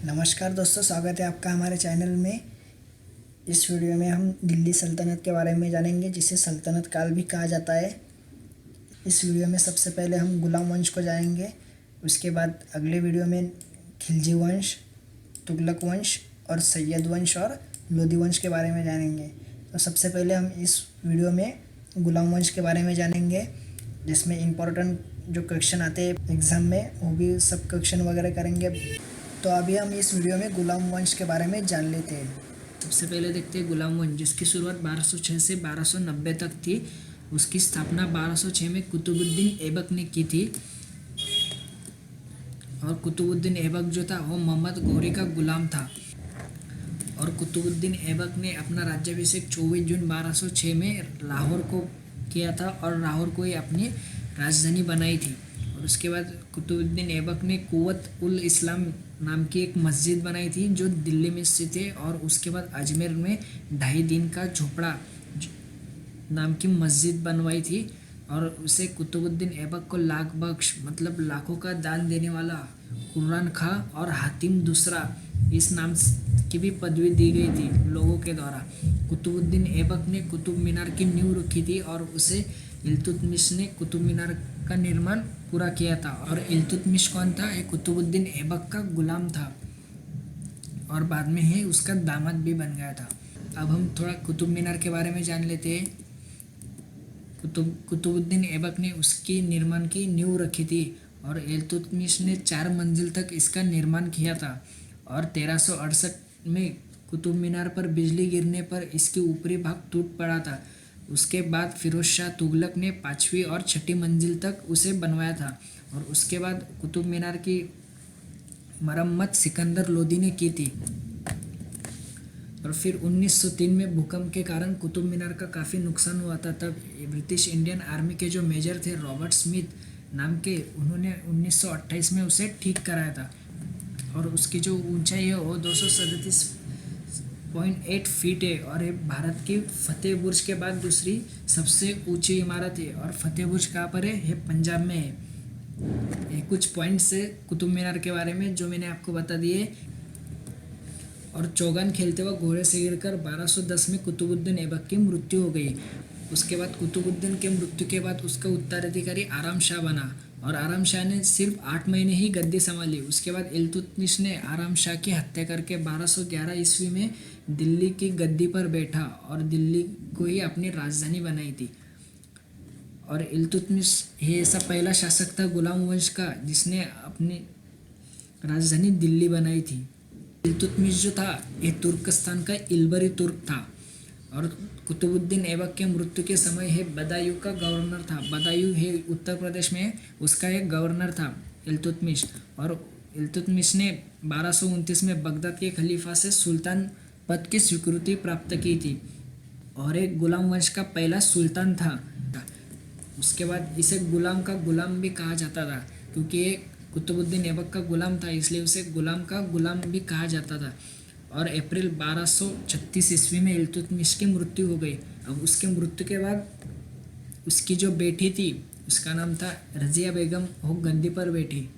नमस्कार दोस्तों, स्वागत है आपका हमारे चैनल में। इस वीडियो में हम दिल्ली सल्तनत के बारे में जानेंगे, जिसे सल्तनत काल भी कहा जाता है। इस वीडियो में सबसे पहले हम गुलाम वंश को जानेंगे। उसके बाद अगले वीडियो में खिलजी वंश, तुगलक वंश और सैयद वंश और लोदी वंश के बारे में जानेंगे। तो सबसे पहले हम इस वीडियो में गुलाम वंश के बारे में जानेंगे, जिसमें इम्पोर्टेंट जो क्वेश्चन आते हैं एग्ज़ाम में, वो भी सब क्वेश्चन वगैरह करेंगे। तो अभी हम इस वीडियो में गुलाम वंश के बारे में जान लेते हैं। सबसे पहले देखते हैं गुलाम वंश, जिसकी शुरुआत 1206 से 1290 तक थी। उसकी स्थापना 1206 में कुतुबुद्दीन ऐबक ने की थी। और कुतुबुद्दीन ऐबक जो था वो मोहम्मद घोरी का गुलाम था। और कुतुबुद्दीन ऐबक ने अपना राज्याभिषेक 24 जून 1206 में लाहौर को किया था और लाहौर को ही अपनी राजधानी बनाई थी। और उसके बाद कुतुबुद्दीन ऐबक ने कुव्वत उल इस्लाम नाम की एक मस्जिद बनाई थी, जो दिल्ली में स्थित है। और उसके बाद अजमेर में 2.5 दिन का झोपड़ा नाम की मस्जिद बनवाई थी। और उसे कुतुबुद्दीन ऐबक को लाख बख्श मतलब लाखों का दान देने वाला कुरान खां और हातिम दूसरा इस नाम की भी पदवी दी गई थी लोगों के द्वारा। कुतुबुद्दीन ऐबक ने कुतुब मीनार की नींव रखी थी और उसे इल्तुतमिश ने कुतुब मीनार का निर्माण पूरा किया था। और इल्तुतमिश कौन था? एक कुतुबुद्दीन ऐबक का गुलाम था और बाद में ही उसका दामाद भी बन गया था। अब हम थोड़ा कुतुब मीनार के बारे में जान लेते हैं। कुतुबुद्दीन ऐबक ने उसकी निर्माण की नींव रखी थी और इल्तुतमिश ने 4 मंजिल तक इसका निर्माण किया था। और 1368 में कुतुब मीनार पर बिजली गिरने पर इसकी ऊपरी भाग टूट पड़ा था। उसके बाद फिरोज शाह तुगलक ने 5वीं और 6ठी मंजिल तक उसे बनवाया था। और उसके बाद कुतुब मीनार की मरम्मत सिकंदर लोदी ने की थी। और फिर 1903 में भूकंप के कारण कुतुब मीनार का काफ़ी नुकसान हुआ था। तब ब्रिटिश इंडियन आर्मी के जो मेजर थे रॉबर्ट स्मिथ नाम के, उन्होंने 1928 में उसे ठीक कराया था। और उसकी जो ऊंचाई है वो 237.8 फीट है। और ये भारत की फतेह बुर्ज के बाद दूसरी सबसे ऊंची इमारत है। और फतेह बुर्ज कहाँ पर है? ये पंजाब में है। ये कुछ पॉइंट्स है कुतुब मीनार के बारे में जो मैंने आपको बता दिए। और चौगान खेलते वक्त घोड़े से गिरकर 1210 में कुतुबुद्दीन ऐबक की मृत्यु हो गई। उसके बाद कुतुबुद्दीन के मृत्यु के बाद उसका उत्तराधिकारी आराम शाह बना। और आराम शाह ने सिर्फ 8 महीने ही गद्दी संभाली। उसके बाद इल्तुतमिश ने आराम शाह की हत्या करके 1211 ईस्वी में दिल्ली की गद्दी पर बैठा और दिल्ली को ही अपनी राजधानी बनाई थी। और इल्तुतमिश ये ऐसा पहला शासक था गुलाम वंश का जिसने अपनी राजधानी दिल्ली बनाई थी। इल्तुतमिश जो था ये तुर्कस्तान का इल्बरी तुर्क था। और कुतुबुद्दीन ऐबक के मृत्यु के समय है बदायूं का गवर्नर था। बदायूं है उत्तर प्रदेश में, उसका एक गवर्नर था इल्तुतमिश। और इल्तुतमिश ने 1229 में बगदाद के खलीफा से सुल्तान पद की स्वीकृति प्राप्त की थी और एक गुलाम वंश का पहला सुल्तान था। उसके बाद इसे गुलाम का गुलाम भी कहा जाता था, क्योंकि ये कुतुबुद्दीन ऐबक का गुलाम था, इसलिए उसे गुलाम का गुलाम भी कहा जाता था। और अप्रैल 1236 ईस्वी में इल्तुतमिश की मृत्यु हो गई। अब उसके मृत्यु के बाद उसकी जो बेटी थी उसका नाम था रजिया बेगम, वो गद्दी पर बैठी।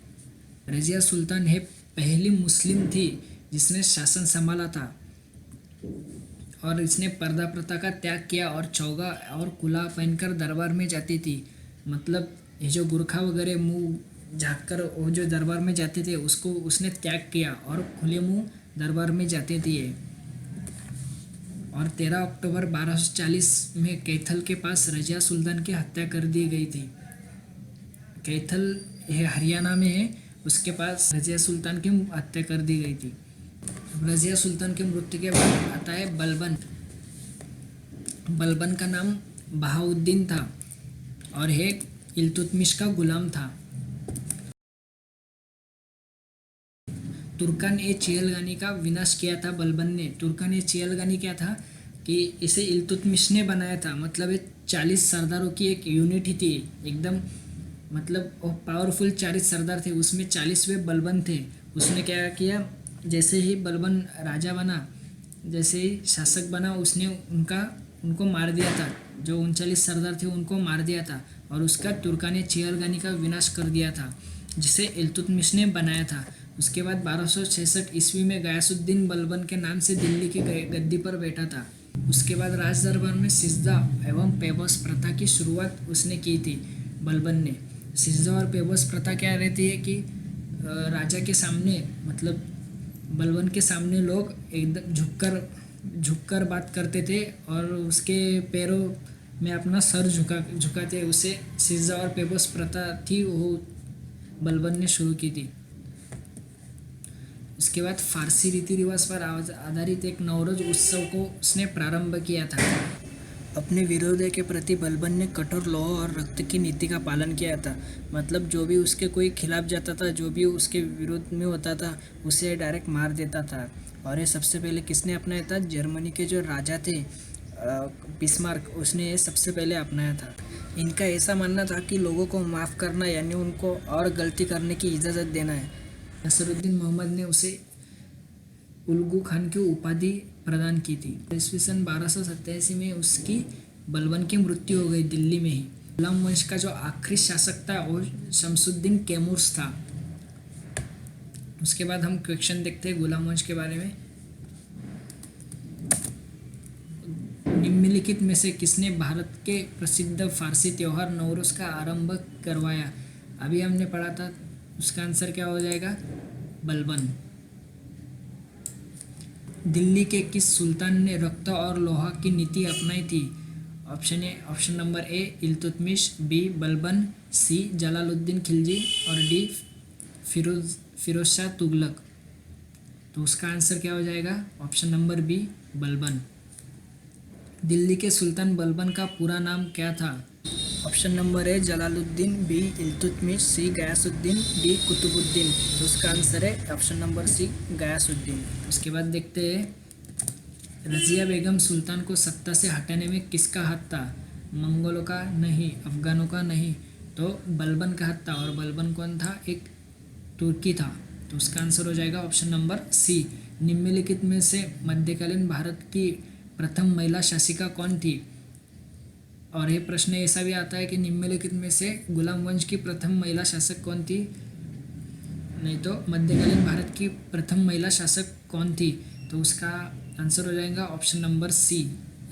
रजिया सुल्तान है पहली मुस्लिम थी जिसने शासन संभाला था। और इसने पर्दा प्रथा का त्याग किया और चौगा और कुला पहनकर दरबार में जाती थी। मतलब ये जो गुरखा वगैरह मुंह झाँक कर वो जो दरबार में जाते थे उसको उसने त्याग किया और खुले मुंह दरबार में जाते थे। और 13 अक्टूबर 1240 में कैथल के पास रजिया सुल्तान की हत्या कर दी गई थी। कैथल ये हरियाणा में है, उसके पास रजिया सुल्तान की हत्या कर दी गई थी। रजिया सुल्तान की मृत्यु के बाद आता है बलबन। बलबन का नाम बहाउद्दीन था और ये इल्तुतमिश का गुलाम था। तुर्कान ए चियलगानी का विनाश किया था बलबन ने। तुर्कान ए चियलगानी क्या था कि इसे इल्तुतमिश ने बनाया था। मतलब ये 40 सरदारों की एक यूनिट ही थी एकदम, मतलब पावरफुल 40 सरदार थे, उसमें 40वें बलबन थे। उसने क्या किया, जैसे ही बलबन राजा बना, जैसे ही शासक बना, उसने उनको मार दिया था। जो 39 सरदार थे उनको मार दिया था और उसका तुर्कान ए चियलगानी का विनाश कर दिया था, जिसे इल्तुतमिश ने बनाया था। उसके बाद 1266 ईस्वी में गयासुद्दीन बलबन के नाम से दिल्ली की गद्दी पर बैठा था। उसके बाद राज दरबार में सिजदा एवं पेबोस प्रथा की शुरुआत उसने की थी, बलबन ने। सिजदा और पेबोस प्रथा क्या रहती है कि राजा के सामने, मतलब बलबन के सामने लोग एकदम झुककर बात करते थे और उसके पैरों में अपना सर झुकाते, उसे सिजदा और पेबोस प्रथा थी, वो बलबन ने शुरू की थी। उसके बाद फारसी रीति रिवाज पर आधारित एक नवरोज उत्सव को उसने प्रारंभ किया था। अपने विरोध के प्रति बलबन ने कठोर लौह और रक्त की नीति का पालन किया था। मतलब जो भी उसके कोई खिलाफ जाता था, जो भी उसके विरोध में होता था, उसे डायरेक्ट मार देता था। और ये सबसे पहले किसने अपनाया था? जर्मनी के जो राजा थे बिस्मार्क, उसने ये सबसे पहले अपनाया था। इनका ऐसा मानना था कि लोगों को माफ़ करना यानी उनको और गलती करने की इजाज़त देना है। नसरुद्दीन मोहम्मद ने उसे उल्गू खान की उपाधि प्रदान की थी। ईस्वी सन 1287 में उसकी बलबन की मृत्यु हो गई दिल्ली में ही। गुलाम वंश का जो आखिरी शासक था वो शमसुद्दीन कैमूर्स था। उसके बाद हम क्वेश्चन देखते हैं गुलाम वंश के बारे में। निम्नलिखित में से किसने भारत के प्रसिद्ध फारसी त्योहार नवरोज का आरंभ करवाया? अभी हमने पढ़ा था, उसका आंसर क्या हो जाएगा? बलबन। दिल्ली के किस सुल्तान ने रक्त और लोहा की नीति अपनाई थी? Option number A Iltutmish, B Balban, C Jalaluddin Khilji और डी फिरोज शाह तुगलक। तो उसका आंसर क्या हो जाएगा? Option number B Balban. Delhi के सुल्तान बलबन का पूरा नाम क्या था? Option number A Jalaluddin, B Iltutmish, C Ghiyasuddin, D Qutbuddin. तो उसका आंसर है ऑप्शन नंबर सी गयासुद्दीन। उसके बाद देखते हैं रजिया बेगम सुल्तान को सत्ता से हटाने में किसका हाथ था? मंगोलों का नहीं, अफगानों का नहीं, तो बलबन का हाथ था। और बलबन कौन था? एक तुर्की था। तो उसका आंसर हो जाएगा ऑप्शन नंबर सी। निम्नलिखित में से मध्यकालीन भारत की प्रथम महिला शासिका कौन थी? और ये प्रश्न ऐसा भी आता है कि निम्नलिखित में से गुलाम वंश की प्रथम महिला शासक कौन थी? नहीं तो मध्यकालीन भारत की प्रथम महिला शासक कौन थी? तो उसका आंसर हो जाएगा option number C,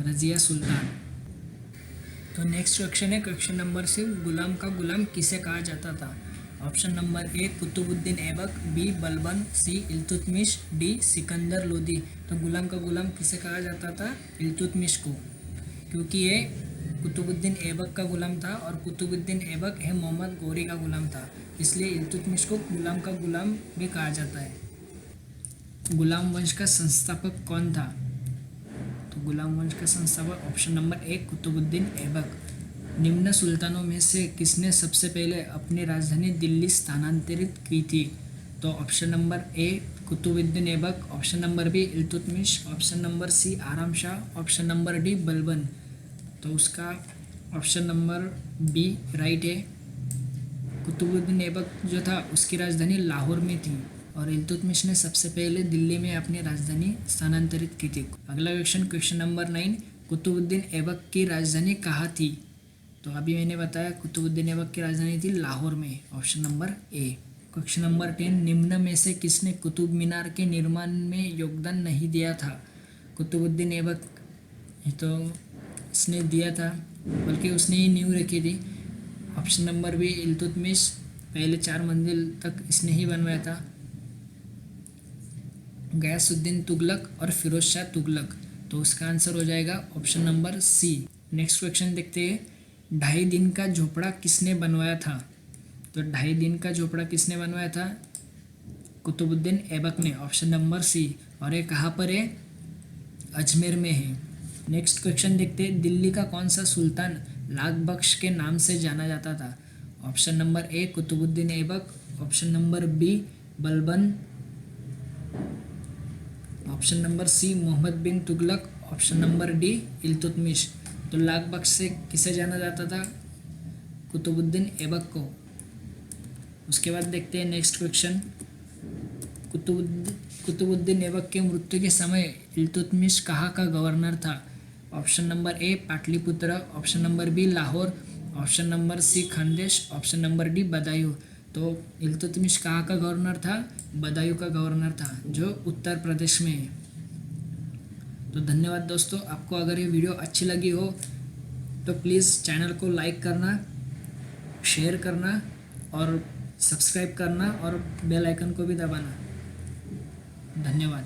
Razia Sultan. तो नेक्स्ट क्वेश्चन है क्वेश्चन नंबर सी, गुलाम का गुलाम किसे कहा जाता था? Option number A Qutbuddin Aibak, B Balban, C Iltutmish, D Sikandar Lodi. तो गुलाम का गुलाम किसे कहा जाता था? इल्तुतमिश को, क्योंकि ये कुतुबुद्दीन ऐबक का गुलाम था और कुतुबुद्दीन ऐबक है मोहम्मद गौरी का गुलाम था, इसलिए इल्तुतमिश को गुलाम का गुलाम भी कहा जाता है। गुलाम वंश का संस्थापक कौन था? तो गुलाम वंश का संस्थापक option number A Qutbuddin Aibak. निम्न सुल्तानों में से किसने सबसे पहले अपनी राजधानी दिल्ली स्थानांतरित की थी? तो option number A Qutbuddin Aibak, option number B Iltutmish, option number C Aram Shah, option number D Balban. तो उसका ऑप्शन नंबर बी राइट है। कुतुबुद्दीन ऐबक जो था उसकी राजधानी लाहौर में थी और इल्तुतमिश ने सबसे पहले दिल्ली में अपनी राजधानी स्थानांतरित की थी। अगला क्वेश्चन नंबर 9, कुतुबुद्दीन ऐबक की राजधानी कहाँ थी? तो अभी मैंने बताया कुतुबुद्दीन ऐबक की राजधानी थी लाहौर में, ऑप्शन नंबर ए। क्वेश्चन नंबर 10, निम्न में से किसने कुतुब मीनार के निर्माण में योगदान नहीं दिया था? कुतुबुद्दीन ऐबक तो इसने दिया था, बल्कि उसने ही नींव रखी थी। ऑप्शन नंबर बी इल्तुतमिश, पहले 4 मंजिल तक इसने ही बनवाया था। गयासुद्दीन तुगलक और फिरोज शाह तुगलक। तो उसका आंसर हो जाएगा option number C. Next question देखते हैं, 2.5 दिन का झोपड़ा किसने बनवाया था? तो 2.5 दिन का झोपड़ा किसने बनवाया था? कुतुबुद्दीन ऐबक ने, ऑप्शन नंबर सी। और ये कहाँ पर है? अजमेर में है। नेक्स्ट क्वेश्चन देखते हैं, दिल्ली का कौन सा सुल्तान लाख बख्श के नाम से जाना जाता था? Option number A Qutbuddin Aibak, option number B Balban, option number C Muhammad bin Tughlaq, option number D Iltutmish. तो लाख बख्श से किसे जाना जाता था? कुतुबुद्दीन ऐबक को। उसके बाद देखते हैं नेक्स्ट क्वेश्चन, कुतुबुद्दीन ऐबक के मृत्यु के समय इल्तुतमिश कहाँ का गवर्नर था? Option number A Pataliputra, option number B Lahore, option number C Khandesh, option number D Badaun. तो इल्तुतमिश कहाँ का गवर्नर था? बदायूं का गवर्नर था, जो उत्तर प्रदेश में है। तो धन्यवाद दोस्तों। आपको अगर ये वीडियो अच्छी लगी हो तो प्लीज़ चैनल को लाइक करना, शेयर करना और सब्सक्राइब करना और बेल आइकन को भी दबाना। धन्यवाद।